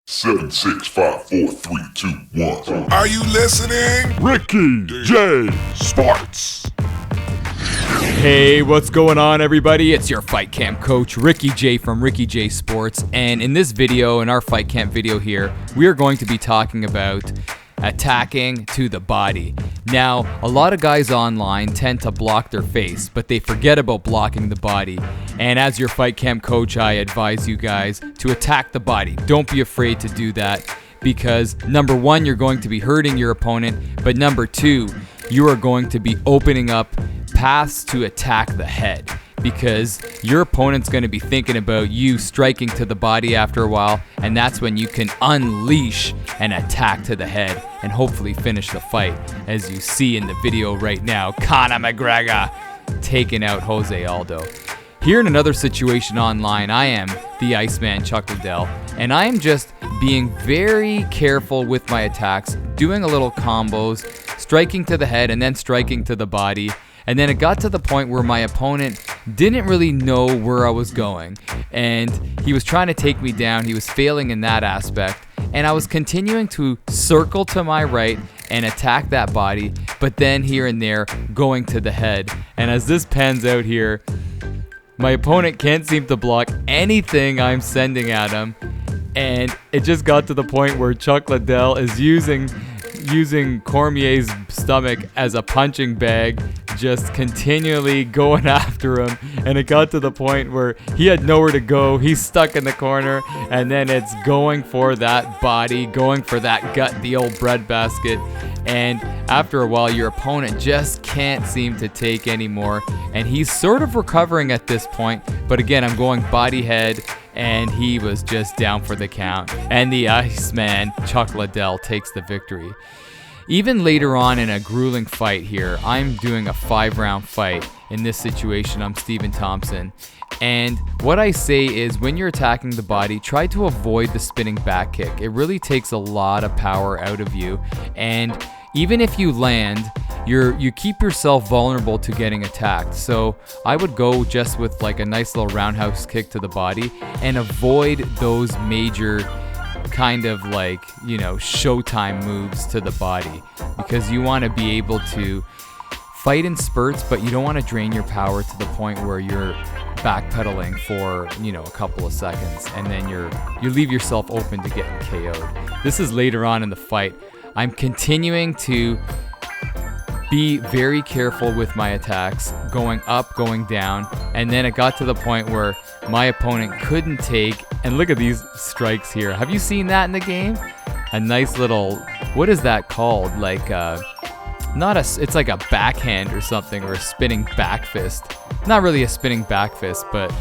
7, 6, 5, 4, 3, 2, 1. Are you listening? Ricky J Sports. Hey, what's going on, everybody? It's your Fight Camp coach, Ricky J from Ricky J Sports. And in this video, in our Fight Camp video here, we are going to be talking about attacking to the body. Now, a lot of guys online tend to block their face, but they forget about blocking the body. And as your Fight Camp coach, I advise you guys to attack the body. Don't be afraid to do that, because number one, you're going to be hurting your opponent, but number two, you are going to be opening up paths to attack the head, because your opponent's going to be thinking about you striking to the body after a while, and that's when you can unleash an attack to the head and hopefully finish the fight, as you see in the video right now. Conor McGregor taking out Jose Aldo. Here in another situation online, I am the Iceman Chuck Liddell, and I am just being very careful with my attacks, doing a little combos, striking to the head and then striking to the body. And then it got to the point where my opponent didn't really know where I was going, and he was trying to take me down. He was failing in that aspect, and I was continuing to circle to my right and attack that body, but then here and there going to the head. And as this pans out here, my opponent can't seem to block anything I'm sending at him, and it just got to the point where Chuck Liddell is using Cormier's stomach as a punching bag, just continually going after him, and it got to the point where he had nowhere to go. He's stuck in the corner, and then it's going for that body, going for that gut, the old breadbasket, and after a while your opponent just can't seem to take anymore, and he's sort of recovering at this point, but again, I'm going body head, and he was just down for the count, and the Iceman Chuck Liddell takes the victory. Even later on in a grueling fight here, I'm doing a 5-round fight. In this situation, I'm Stephen Thompson. And what I say is, when you're attacking the body, try to avoid the spinning back kick. It really takes a lot of power out of you. And even if you land, you keep yourself vulnerable to getting attacked. So I would go just with like a nice little roundhouse kick to the body and avoid those major kind of like, showtime moves to the body, because you want to be able to fight in spurts, but you don't want to drain your power to the point where you're backpedaling for a couple of seconds, and then you leave yourself open to getting KO'd. This is later on in the fight. I'm continuing to be very careful with my attacks, going up, going down, and then it got to the point where my opponent couldn't take, and look at these strikes here. Have you seen that in the game? A nice little, what is that called? Like it's like a backhand or something, or a spinning back fist. Not really a spinning back fist, but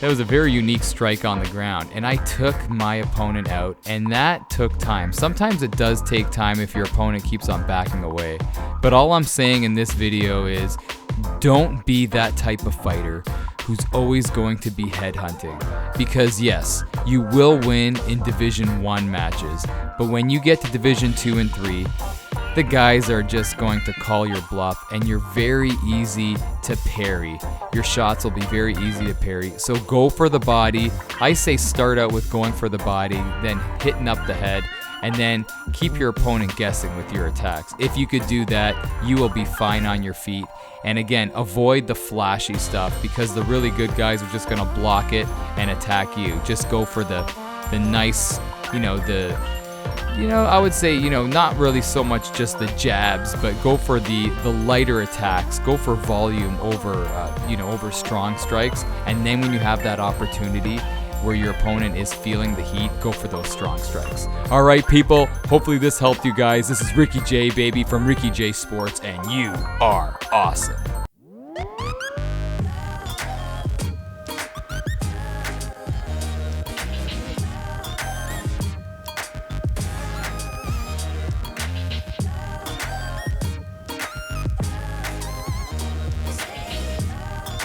that was a very unique strike on the ground, and I took my opponent out, and that took time. Sometimes it does take time if your opponent keeps on backing away, but all I'm saying in this video is, don't be that type of fighter who's always going to be headhunting, because yes, you will win in Division 1 matches, but when you get to Division 2 and 3, the guys are just going to call your bluff, and you're very easy to parry. Your shots will be very easy to parry. So go for the body. I say start out with going for the body, then hitting up the head, and then keep your opponent guessing with your attacks. If you could do that, you will be fine on your feet. And again, avoid the flashy stuff, because the really good guys are just going to block it and attack you. Just go for the nice, I would say, not really so much just the jabs, but go for the lighter attacks. Go for volume over strong strikes. And then when you have that opportunity where your opponent is feeling the heat, go for those strong strikes. All right, people. Hopefully this helped you guys. This is Ricky J, baby, from Ricky J Sports, and you are awesome.